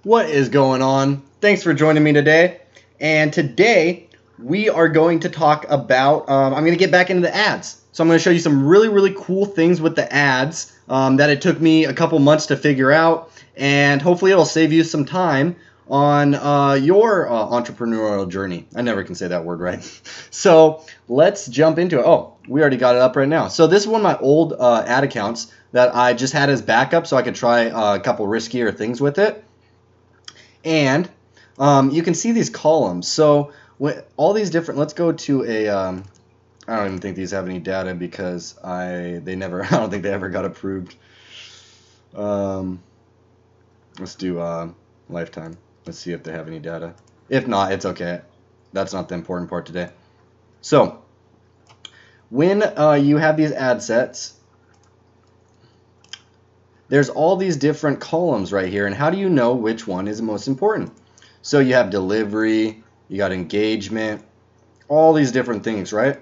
What is going on? Thanks for joining me today. And today we are going to talk about, I'm going to get back into the ads. So I'm going to show you some really cool things with the ads that it took me a couple months to figure out. And hopefully it'll save you some time on your entrepreneurial journey. I never can say that word right. So let's jump into it. Oh, we already got it up right now. So this is one of my old ad accounts that I just had as backup so I could try a couple riskier things with it. And you can see these columns. So all these different, let's go to a, I don't even think these have any data because I don't think they ever got approved. Let's do lifetime. Let's see if they have any data. If not, it's okay. That's not the important part today. So when you have these ad sets, there's all these different columns right here, and how do you know which one is the most important? So you have delivery, you got engagement, all these different things, right?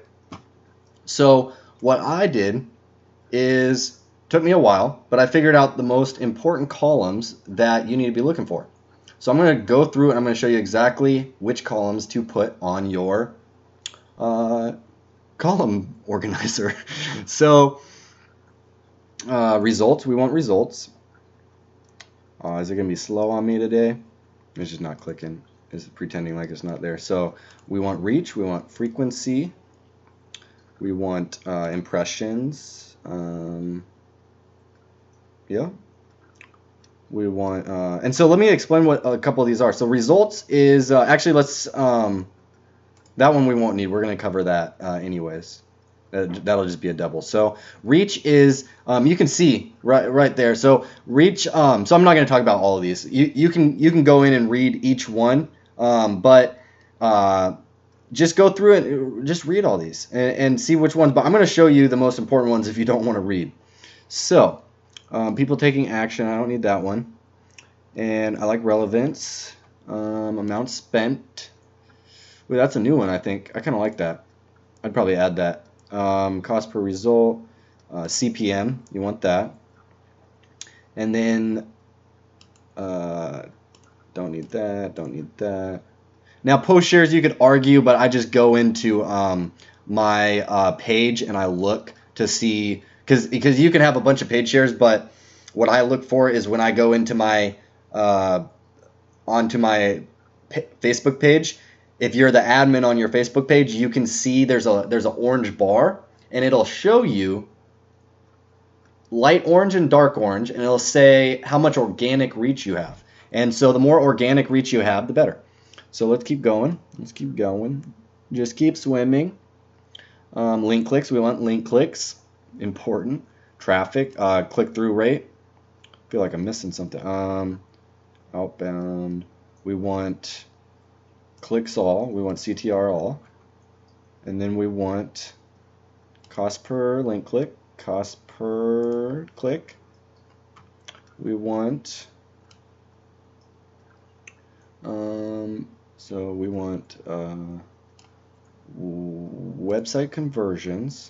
So what I did is, took me a while, but I figured out the most important columns that you need to be looking for. So I'm going to go through and I'm going to show you exactly which columns to put on your column organizer. So results, we want results. Is it going to be slow on me today? It's just not clicking. It's pretending like it's not there. So we want reach, we want frequency, we want impressions. Yeah. We want, and so let me explain what a couple of these are. So results is, actually let's, that one we won't need. We're going to cover that anyways. That'll just be a double. So reach is, you can see right there. So reach, so I'm not going to talk about all of these. You can go in and read each one, but just go through it, just read all these and see which ones. But I'm going to show you the most important ones if you don't want to read. So people taking action, I don't need that one. And I like relevance, amount spent. Ooh, that's a new one, I think. I kind of like that. I'd probably add that. Cost per result, CPM, you want that. And then don't need that, don't need that. Now post shares you could argue, but I just go into my page and I look to see, because you can have a bunch of page shares, but what I look for is when I go into my onto my Facebook page. If you're the admin on your Facebook page, you can see there's an orange bar, and it'll show you light orange and dark orange, and it'll say how much organic reach you have. And so the more organic reach you have, the better. So let's keep going. Let's keep going. Just keep swimming. Link clicks. We want link clicks. Important. Traffic. Click-through rate. I feel like I'm missing something. Outbound. We want clicks all, we want CTR all, and then we want cost per link click, cost per click. We want so we want website conversions.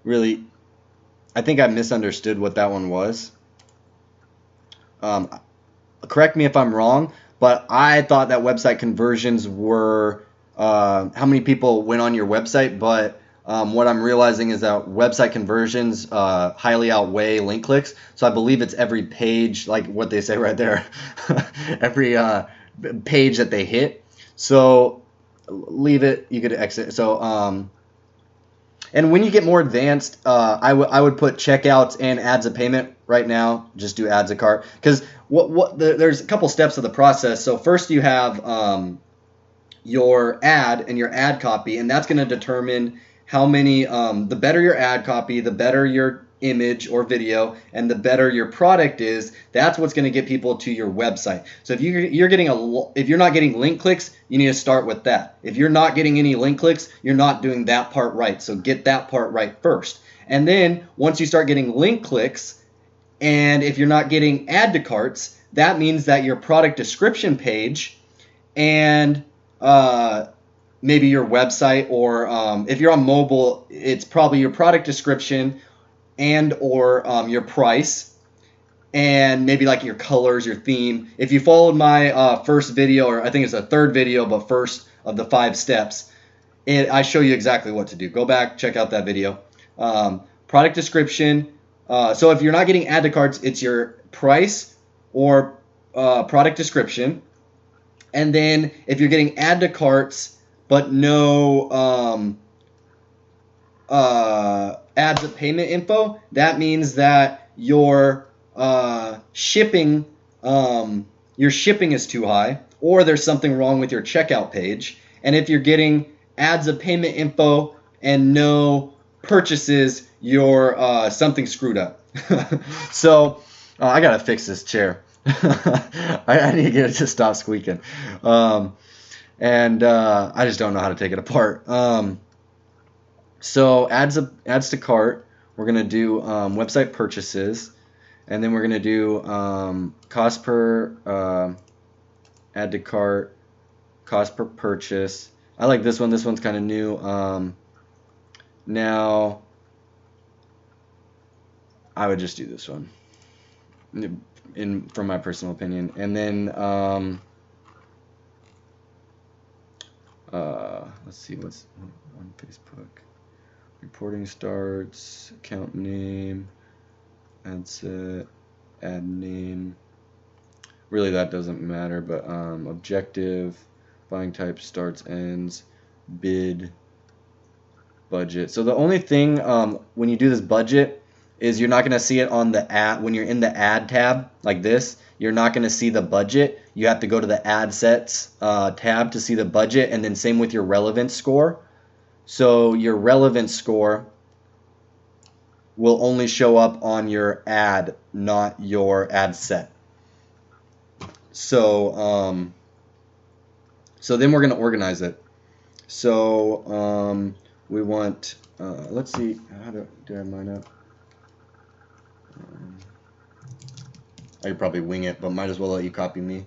Really, I think I misunderstood what that one was. Correct me if I'm wrong, but I thought that website conversions were how many people went on your website, but what I'm realizing is that website conversions highly outweigh link clicks. So I believe it's every page, like what they say right there, every page that they hit. So leave it, you could exit. So and when you get more advanced, I would put checkouts and ads of payment right now. Just do ads a cart, because there's a couple steps of the process. So first you have your ad and your ad copy, and that's going to determine how many. The better your ad copy, the better your image or video, and the better your product is. That's what's going to get people to your website. So if if you're not getting link clicks, you need to start with that. If you're not getting any link clicks, you're not doing that part right. So get that part right first. And then once you start getting link clicks, and if you're not getting add to carts, that means that your product description page and maybe your website, or if you're on mobile, it's probably your product description and or your price and maybe like your colors, your theme. If you followed my first video, or I think it's the third video, but first of the 5 steps, I show you exactly what to do. Go back, check out that video. Product description. So if you're not getting add to carts, it's your price or product description. And then if you're getting add to carts but no adds of payment info, that means that your shipping is too high, or there's something wrong with your checkout page. And if you're getting adds of payment info and no purchases, you're something screwed up. So I gotta fix this chair. I need to get it to stop squeaking. And I just don't know how to take it apart. So adds to cart, we're gonna do website purchases, and then we're gonna do cost per add to cart, cost per purchase. I like this one. This one's kind of new. Now I would just do this one, from my personal opinion. And then let's see what's on Facebook. Reporting starts, account name, ad set, ad name. Really that doesn't matter, but objective, buying type, starts, ends, bid, budget. So the only thing when you do this budget is you're not going to see it on the ad. When you're in the ad tab like this, you're not going to see the budget. You have to go to the ad sets tab to see the budget, and then same with your relevance score. So your relevance score will only show up on your ad, not your ad set. So so then we're going to organize it. So we want, let's see, how do I have mine up? I could probably wing it, but might as well let you copy me.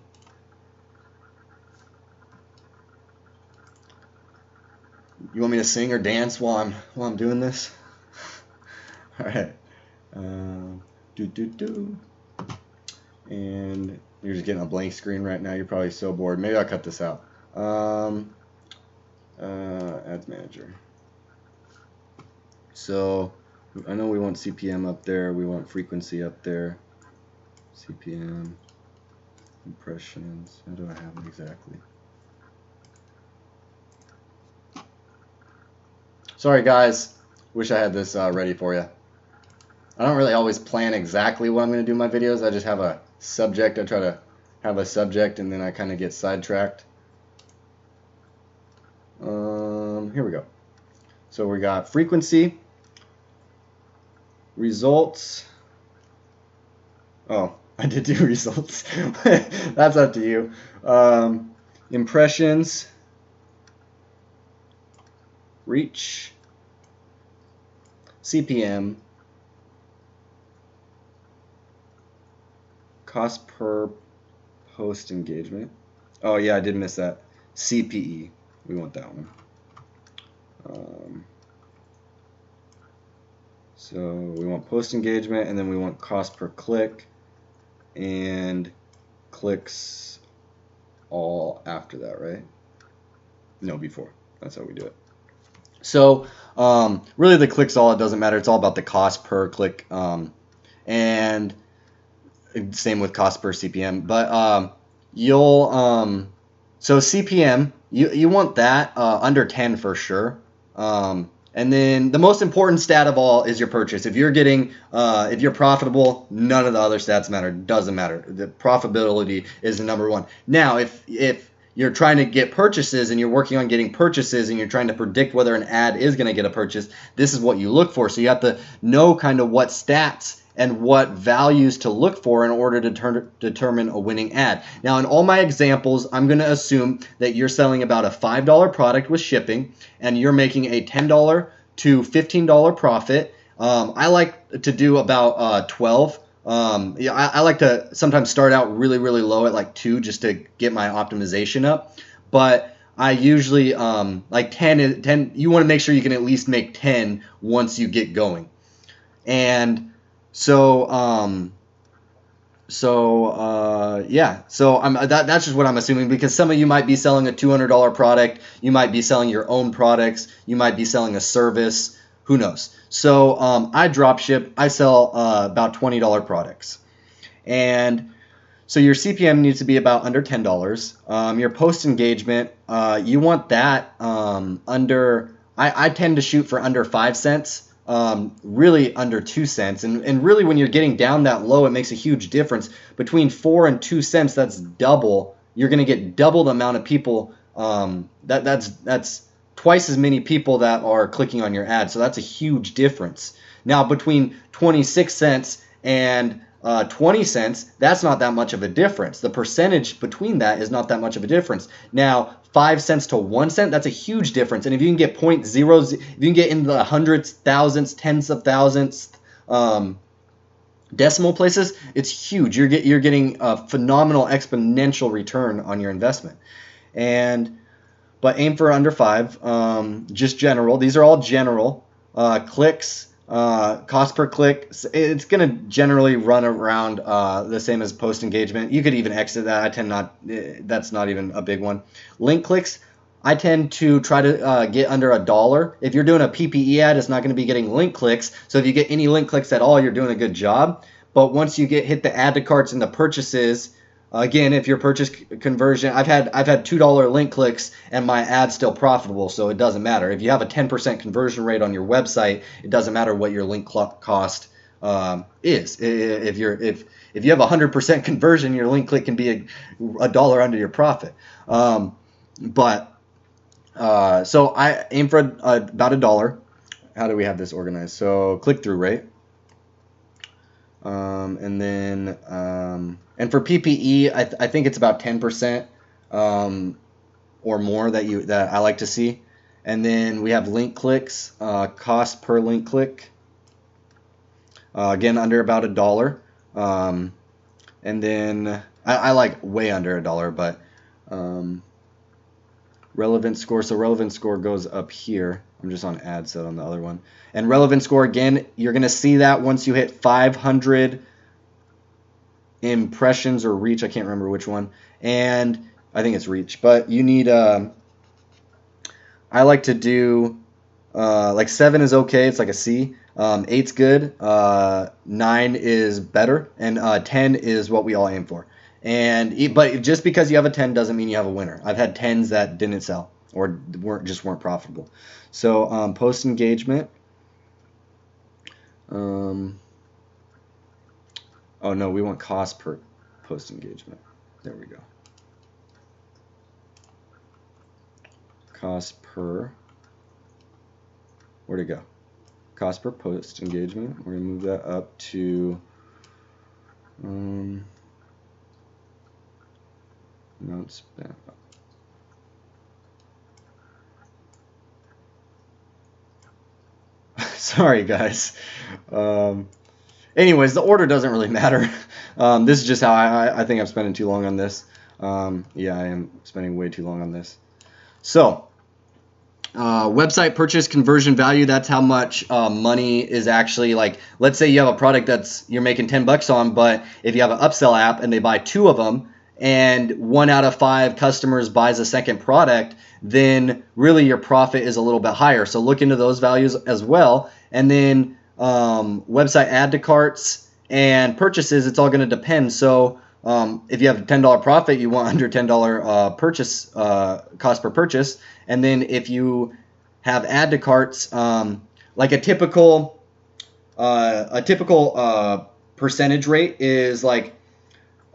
You want me to sing or dance while I'm doing this? All right. And you're just getting a blank screen right now. You're probably so bored. Maybe I'll cut this out. Ads manager. So I know we want CPM up there. We want frequency up there. CPM, impressions. How do I have it exactly? Sorry guys, wish I had this ready for you. I don't really always plan exactly what I'm going to do in my videos. I just have a subject. I try to have a subject and then I kind of get sidetracked. Here we go. So we got frequency, results. Oh, I did do results. That's up to you. Impressions, reach, CPM, cost per post engagement. Oh yeah, I did miss that. CPE. We want that one. So we want post engagement, and then we want cost per click, and clicks all after that, right? No, before. That's how we do it. So really the clicks all, it doesn't matter. It's all about the cost per click, and same with cost per CPM. But you'll so CPM, you want that under 10 for sure. And then the most important stat of all is your purchase. If you're getting, if you're profitable, none of the other stats matter. Doesn't matter. The profitability is the number one. Now, if you're trying to get purchases and you're working on getting purchases and you're trying to predict whether an ad is going to get a purchase, this is what you look for. So you have to know kind of what stats and what values to look for in order to determine a winning ad. Now, in all my examples, I'm going to assume that you're selling about a $5 product with shipping and you're making a $10 to $15 profit. I like to do about 12. Yeah, I like to sometimes start out really, really low at like 2 just to get my optimization up. But I usually like 10. You want to make sure you can at least make 10 once you get going. And so Yeah, so that's just what I'm assuming, because some of you might be selling a $200 product, you might be selling your own products, you might be selling a service, who knows. So I drop ship, I sell about $20 products, and so your CPM needs to be about under $10. Your post engagement, you want that under. I tend to shoot for under 5 cents. Really under 2 cents, and really when you're getting down that low, it makes a huge difference. Between 4 and 2 cents, that's double. You're going to get double the amount of people. That's twice as many people that are clicking on your ad. So that's a huge difference. Now between 26 cents and 20 cents, that's not that much of a difference. The percentage between that is not that much of a difference. Now 5 cents to 1 cent, that's a huge difference. And if you can get if you can get into the hundreds, thousands, tens of thousands decimal places, it's huge. You're getting a phenomenal exponential return on your investment. But aim for under 5. Just general. These are all general. Clicks, cost per click, it's going to generally run around the same as post engagement. You could even exit that. I tend not, that's not even a big one. Link clicks, I tend to try to get under $1. If you're doing a PPE ad, it's not going to be getting link clicks. So if you get any link clicks at all, you're doing a good job. But once you hit the add to carts and the purchases, again, if your purchase conversion, I've had $2 link clicks and my ad's still profitable, so it doesn't matter. If you have a 10% conversion rate on your website, it doesn't matter what your link cost is. If you have 100% conversion, your link click can be a dollar under your profit. So I aim for about $1. How do we have this organized? So click through rate. And then and for PPE, I think it's about 10% or more that I like to see. And then we have link clicks, cost per link click, again under about $1. And then I like way under $1, but relevant score. So relevant score goes up here. I'm just on ad set on the other one. And relevant score, again, you're going to see that once you hit 500 impressions or reach. I can't remember which one. And I think it's reach. But you need, I like to do, like 7 is okay. It's like a C. 8's good. 9 is better. And 10 is what we all aim for. But just because you have a 10 doesn't mean you have a winner. I've had 10s that didn't sell or weren't profitable. So post engagement. Oh no, we want cost per post engagement. There we go. Cost per. Where'd it go? Cost per post engagement. We're gonna move that up to. No, it's back up. Sorry, guys. Anyways, the order doesn't really matter. This is just how I think I'm spending too long on this. Yeah, I am spending way too long on this. So, website purchase conversion value, that's how much money is actually, like, let's say you have a product you're making $10 on, but if you have an upsell app and they buy 2 of them, and 1 out of 5 customers buys a second product, then really your profit is a little bit higher. So look into those values as well. And then website add to carts and purchases, it's all going to depend. So if you have a $10 profit, you want under $10 purchase cost per purchase. And then if you have add to carts, like a typical percentage rate is like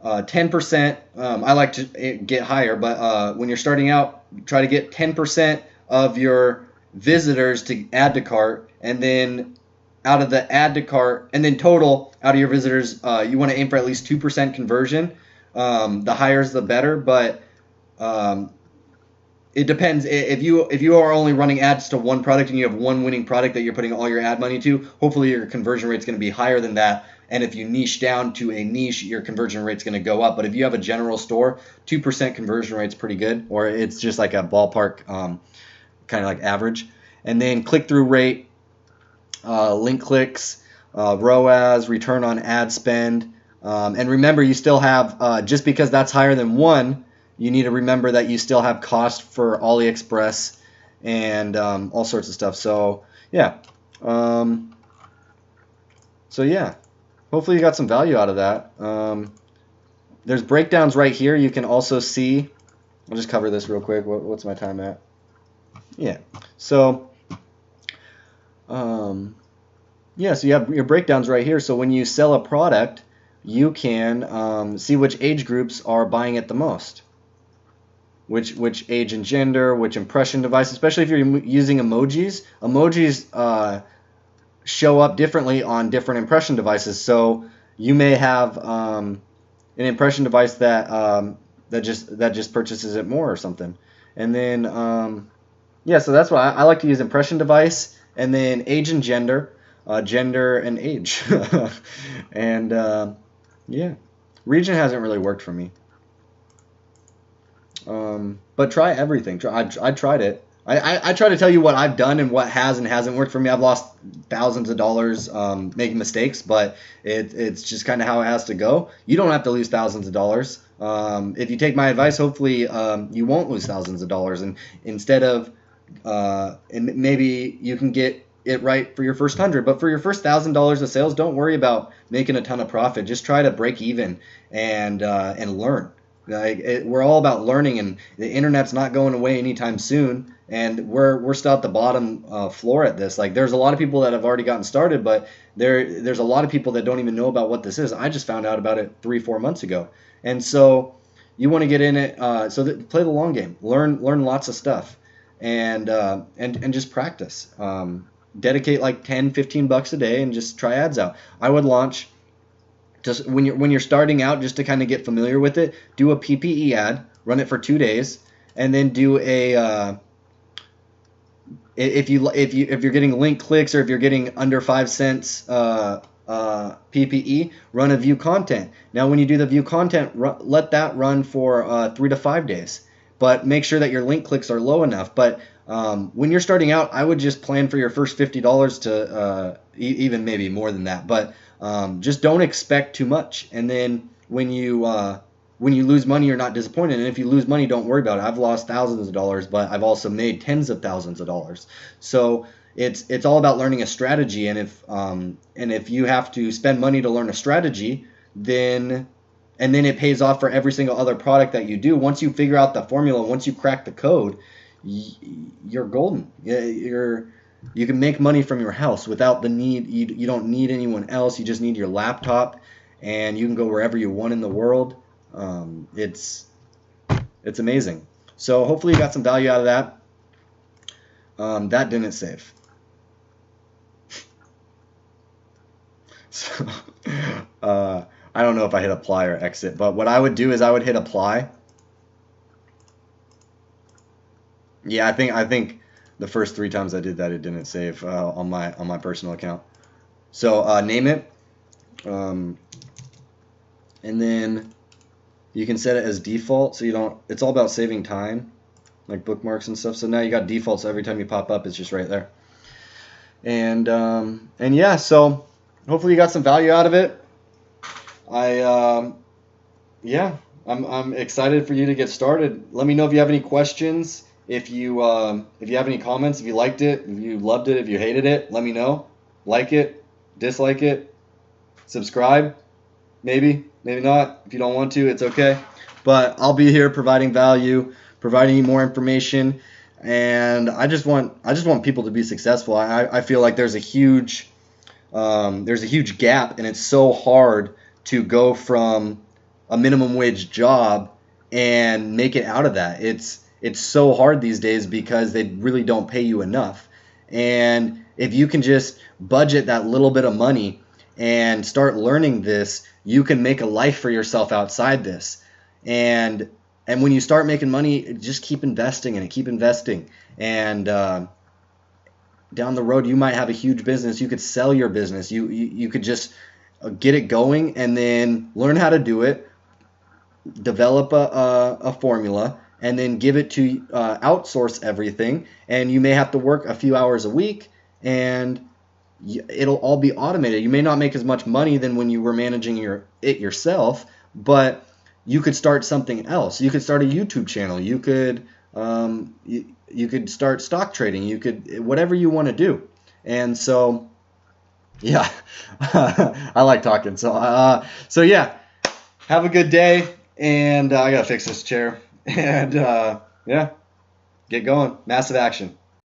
10%. I like to get higher, but when you're starting out, try to get 10% of your visitors to add to cart, and then out of the add to cart, and then total out of your visitors, you want to aim for at least 2% conversion. The higher is the better, but it depends. If you are only running ads to one product and you have one winning product that you're putting all your ad money to, hopefully your conversion rate is going to be higher than that. And if you niche down to a niche, your conversion rate's going to go up. But if you have a general store, 2% conversion rate's pretty good, or it's just like a ballpark, kind of like average. And then click-through rate, link clicks, ROAS, return on ad spend, And remember, you still have, just because that's higher than 1, you need to remember that you still have cost for AliExpress and all sorts of stuff. So yeah. So yeah, hopefully you got some value out of that. There's breakdowns right here. You can also see, I'll just cover this real quick. What's my time at? Yeah. So, yeah, so you have your breakdowns right here. So when you sell a product, you can see which age groups are buying it the most. Which age and gender, which impression device, especially if you're using emojis. Emojis show up differently on different impression devices. So you may have an impression device that that just purchases it more or something. And then yeah, so that's why I like to use impression device, and then age and gender, gender and age, and yeah, region hasn't really worked for me. But try everything. I tried it. I try to tell you what I've done and what has and hasn't worked for me. I've lost thousands of dollars making mistakes, but it's just kind of how it has to go. You don't have to lose thousands of dollars. If you take my advice, hopefully you won't lose thousands of dollars. And instead of, and maybe you can get it right for your first 100, but for your first $1,000 of sales, don't worry about making a ton of profit. Just try to break even and learn. We're all about learning, and the internet's not going away anytime soon. And we're still at the bottom floor at this. Like, there's a lot of people that have already gotten started, but there's a lot of people that don't even know about what this is. I just found out about it 3-4 months ago, and so you want to get in it. Play the long game, learn lots of stuff, and just practice. Dedicate like $10-15 a day and just try ads out. I would launch. Just when you're starting out, just to kind of get familiar with it, do a PPE ad, run it for 2 days, and then do a if you're getting link clicks, or if you're getting under 5 cents PPE, run a view content. Now, when you do the view content, let that run for 3 to 5 days, but make sure that your link clicks are low enough. But when you're starting out, I would just plan for your first $50 to even maybe more than that, but just don't expect too much. And then when you lose money, you're not disappointed. And if you lose money, don't worry about it. I've lost thousands of dollars, but I've also made tens of thousands of dollars. So it's all about learning a strategy. And if you have to spend money to learn a strategy, then it pays off for every single other product that you do. Once you figure out the formula, once you crack the code, you're golden. You can make money from your house without the need. You don't need anyone else. You just need your laptop, and you can go wherever you want in the world. It's amazing. So hopefully you got some value out of that. That didn't save. So I don't know if I hit apply or exit, but what I would do is I would hit apply. Yeah, I think the first 3 times I did that, it didn't save on my personal account. So name it, and then you can set it as default, so you don't. It's all about saving time, like bookmarks and stuff. So now you got default, so every time you pop up, it's just right there. And yeah, so hopefully you got some value out of it. I'm excited for you to get started. Let me know if you have any questions. If you have any comments, if you liked it, if you loved it, if you hated it, let me know. Like it, dislike it, subscribe, maybe not. If you don't want to, it's okay. But I'll be here providing value, providing you more information, and I just want people to be successful. I feel like there's a huge gap, and it's so hard to go from a minimum wage job and make it out of that. It's so hard these days because they really don't pay you enough. And if you can just budget that little bit of money and start learning this, you can make a life for yourself outside this. And when you start making money, just keep investing in it, keep investing. And down the road, you might have a huge business. You could sell your business. You could just get it going and then learn how to do it, develop a formula, and then give it to outsource everything. And you may have to work a few hours a week, and it'll all be automated. You may not make as much money than when you were managing it yourself, but you could start something else. You could start a YouTube channel. You could start stock trading. You could, whatever you want to do. And so, yeah, I like talking. So yeah, have a good day. And I gotta fix this chair. And yeah, get going. Massive action.